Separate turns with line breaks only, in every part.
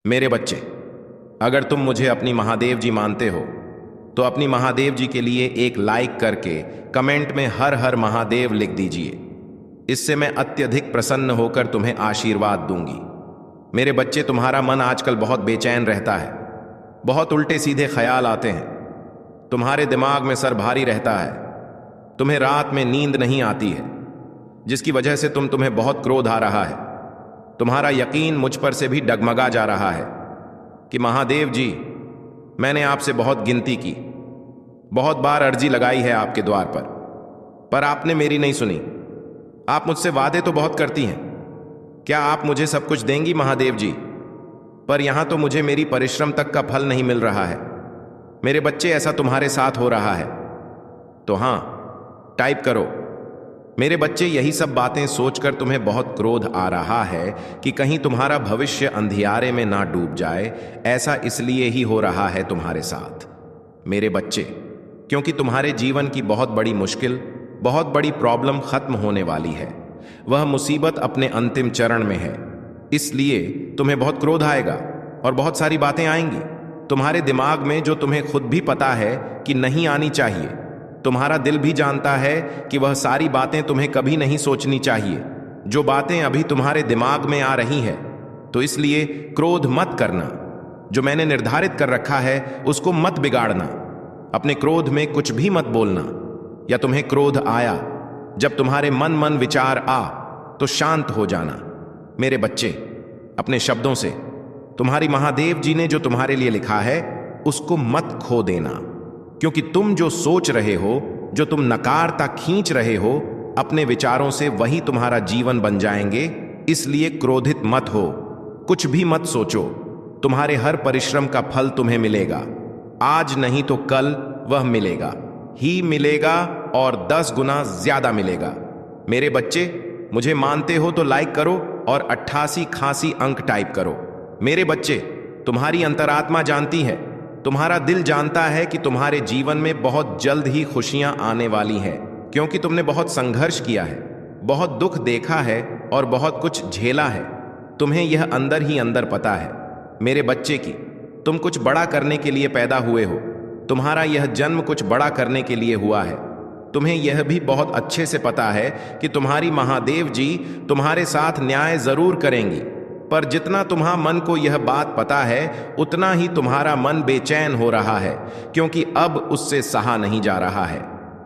मेरे बच्चे, अगर तुम मुझे अपनी महादेव जी मानते हो तो अपनी महादेव जी के लिए एक लाइक करके कमेंट में हर हर महादेव लिख दीजिए। इससे मैं अत्यधिक प्रसन्न होकर तुम्हें आशीर्वाद दूंगी। मेरे बच्चे, तुम्हारा मन आजकल बहुत बेचैन रहता है, बहुत उल्टे सीधे ख्याल आते हैं, तुम्हारे दिमाग में सर भारी रहता है, तुम्हें रात में नींद नहीं आती है, जिसकी वजह से तुम्हें बहुत क्रोध आ रहा है। तुम्हारा यकीन मुझ पर से भी डगमगा जा रहा है कि महादेव जी, मैंने आपसे बहुत गिनती की, बहुत बार अर्जी लगाई है आपके द्वार पर आपने मेरी नहीं सुनी। आप मुझसे वादे तो बहुत करती हैं, क्या आप मुझे सब कुछ देंगी महादेव जी? पर यहां तो मुझे मेरी परिश्रम तक का फल नहीं मिल रहा है। मेरे बच्चे, ऐसा तुम्हारे साथ हो रहा है तो हां, टाइप करो। मेरे बच्चे, यही सब बातें सोचकर तुम्हें बहुत क्रोध आ रहा है कि कहीं तुम्हारा भविष्य अंधियारे में ना डूब जाए। ऐसा इसलिए ही हो रहा है तुम्हारे साथ मेरे बच्चे, क्योंकि तुम्हारे जीवन की बहुत बड़ी मुश्किल, बहुत बड़ी प्रॉब्लम खत्म होने वाली है। वह मुसीबत अपने अंतिम चरण में है, इसलिए तुम्हें बहुत क्रोध आएगा और बहुत सारी बातें आएंगी तुम्हारे दिमाग में, जो तुम्हें खुद भी पता है कि नहीं आनी चाहिए। तुम्हारा दिल भी जानता है कि वह सारी बातें तुम्हें कभी नहीं सोचनी चाहिए, जो बातें अभी तुम्हारे दिमाग में आ रही हैं। तो इसलिए क्रोध मत करना, जो मैंने निर्धारित कर रखा है उसको मत बिगाड़ना। अपने क्रोध में कुछ भी मत बोलना, या तुम्हें क्रोध आया, जब तुम्हारे मन विचार आ तो शांत हो जाना। मेरे बच्चे, अपने शब्दों से तुम्हारी महादेव जी ने जो तुम्हारे लिए लिखा है उसको मत खो देना, क्योंकि तुम जो सोच रहे हो, जो तुम नकारता खींच रहे हो अपने विचारों से, वही तुम्हारा जीवन बन जाएंगे। इसलिए क्रोधित मत हो, कुछ भी मत सोचो। तुम्हारे हर परिश्रम का फल तुम्हें मिलेगा, आज नहीं तो कल वह मिलेगा ही मिलेगा, और 10 गुना ज्यादा मिलेगा। मेरे बच्चे, मुझे मानते हो तो लाइक करो और 88 खासी अंक टाइप करो। मेरे बच्चे, तुम्हारी अंतरात्मा जानती है, तुम्हारा दिल जानता है कि तुम्हारे जीवन में बहुत जल्द ही खुशियां आने वाली हैं, क्योंकि तुमने बहुत संघर्ष किया है, बहुत दुख देखा है और बहुत कुछ झेला है। तुम्हें यह अंदर ही अंदर पता है मेरे बच्चे की तुम कुछ बड़ा करने के लिए पैदा हुए हो। तुम्हारा यह जन्म कुछ बड़ा करने के लिए हुआ है। तुम्हें यह भी बहुत अच्छे से पता है कि तुम्हारी महादेव जी तुम्हारे साथ न्याय जरूर करेंगी, पर जितना तुम्हारा मन को यह बात पता है, उतना ही तुम्हारा मन बेचैन हो रहा है, क्योंकि अब उससे सहा नहीं जा रहा है।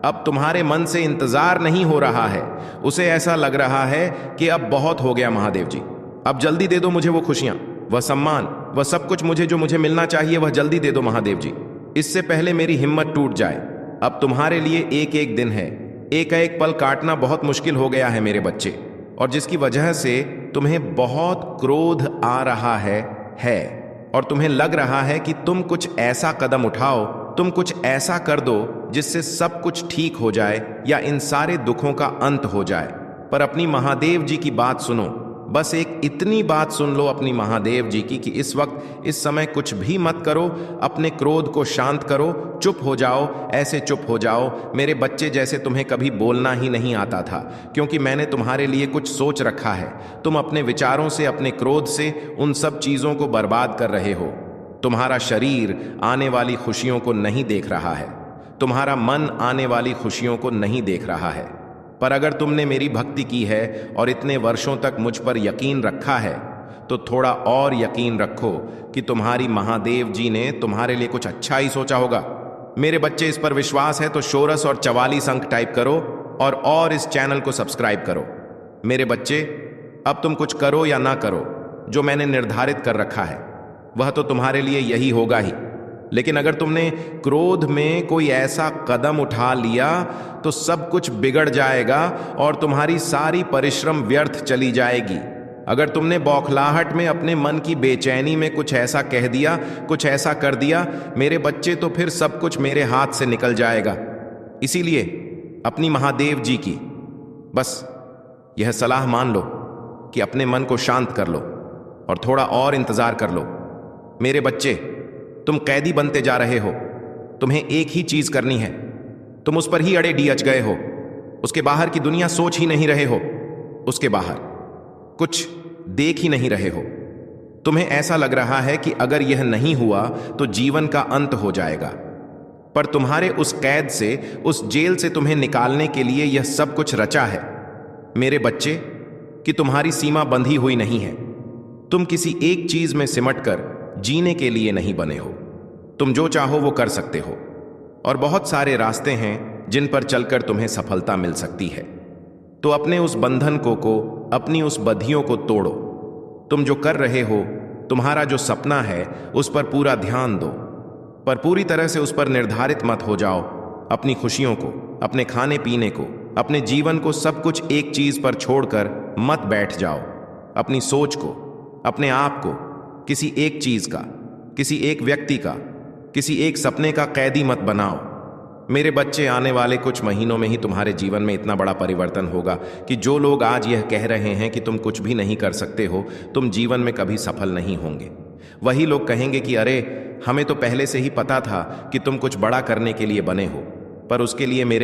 अब तुम्हारे मन से इंतजार नहीं हो रहा है, उसे ऐसा लग रहा है कि अब बहुत हो गया महादेव जी, अब जल्दी दे दो मुझे वो खुशियां, वह सम्मान, वह सब कुछ मुझे जो मुझे मिलना चाहिए, वह जल्दी दे दो महादेव जी, इससे पहले मेरी हिम्मत टूट जाए। अब तुम्हारे लिए एक एक दिन है, एक एक पल काटना बहुत मुश्किल हो गया है मेरे बच्चे, और जिसकी वजह से तुम्हें बहुत क्रोध आ रहा है और तुम्हें लग रहा है कि तुम कुछ ऐसा कदम उठाओ, तुम कुछ ऐसा कर दो जिससे सब कुछ ठीक हो जाए या इन सारे दुखों का अंत हो जाए। पर अपनी महादेव जी की बात सुनो, बस एक इतनी बात सुन लो अपनी महादेव जी की कि इस वक्त, इस समय कुछ भी मत करो, अपने क्रोध को शांत करो, चुप हो जाओ, ऐसे चुप हो जाओ मेरे बच्चे जैसे तुम्हें कभी बोलना ही नहीं आता था, क्योंकि मैंने तुम्हारे लिए कुछ सोच रखा है। तुम अपने विचारों से, अपने क्रोध से उन सब चीज़ों को बर्बाद कर रहे हो। तुम्हारा शरीर आने वाली खुशियों को नहीं देख रहा है, तुम्हारा मन आने वाली खुशियों को नहीं देख रहा है। पर अगर तुमने मेरी भक्ति की है और इतने वर्षों तक मुझ पर यकीन रखा है, तो थोड़ा और यकीन रखो कि तुम्हारी महादेव जी ने तुम्हारे लिए कुछ अच्छा ही सोचा होगा। मेरे बच्चे, इस पर विश्वास है तो षोडश और 44 अंक टाइप करो और इस चैनल को सब्सक्राइब करो। मेरे बच्चे, अब तुम कुछ करो या ना करो, जो मैंने निर्धारित कर रखा है वह तो तुम्हारे लिए यही होगा ही। लेकिन अगर तुमने क्रोध में कोई ऐसा कदम उठा लिया तो सब कुछ बिगड़ जाएगा और तुम्हारी सारी परिश्रम व्यर्थ चली जाएगी। अगर तुमने बौखलाहट में, अपने मन की बेचैनी में कुछ ऐसा कह दिया, कुछ ऐसा कर दिया मेरे बच्चे, तो फिर सब कुछ मेरे हाथ से निकल जाएगा। इसीलिए अपनी महादेव जी की बस यह सलाह मान लो कि अपने मन को शांत कर लो और थोड़ा और इंतजार कर लो। मेरे बच्चे, तुम कैदी बनते जा रहे हो, तुम्हें एक ही चीज करनी है, तुम उस पर ही अड़े डियच गए हो, उसके बाहर की दुनिया सोच ही नहीं रहे हो, उसके बाहर कुछ देख ही नहीं रहे हो। तुम्हें ऐसा लग रहा है कि अगर यह नहीं हुआ तो जीवन का अंत हो जाएगा, पर तुम्हारे उस कैद से, उस जेल से तुम्हें निकालने के लिए यह सब कुछ रचा है मेरे बच्चे, कि तुम्हारी सीमा बंधी हुई नहीं है। तुम किसी एक चीज में सिमटकर जीने के लिए नहीं बने हो। तुम जो चाहो वो कर सकते हो, और बहुत सारे रास्ते हैं जिन पर चलकर तुम्हें सफलता मिल सकती है। तो अपने उस बंधन को अपनी उस बंधियों को तोड़ो। तुम जो कर रहे हो, तुम्हारा जो सपना है, उस पर पूरा ध्यान दो, पर पूरी तरह से उस पर निर्धारित मत हो जाओ। अपनी खुशियों को, अपने खाने पीने को, अपने जीवन को, सब कुछ एक चीज पर छोड़कर मत बैठ जाओ। अपनी सोच को, अपने आप को किसी एक चीज का, किसी एक व्यक्ति का, किसी एक सपने का कैदी मत बनाओ। मेरे बच्चे, आने वाले कुछ महीनों में ही तुम्हारे जीवन में इतना बड़ा परिवर्तन होगा कि जो लोग आज यह कह रहे हैं कि तुम कुछ भी नहीं कर सकते हो, तुम जीवन में कभी सफल नहीं होंगे, वही लोग कहेंगे कि अरे, हमें तो पहले से ही पता था कि तुम कुछ बड़ा करने के लिए बने हो। पर उसके लिए मेरे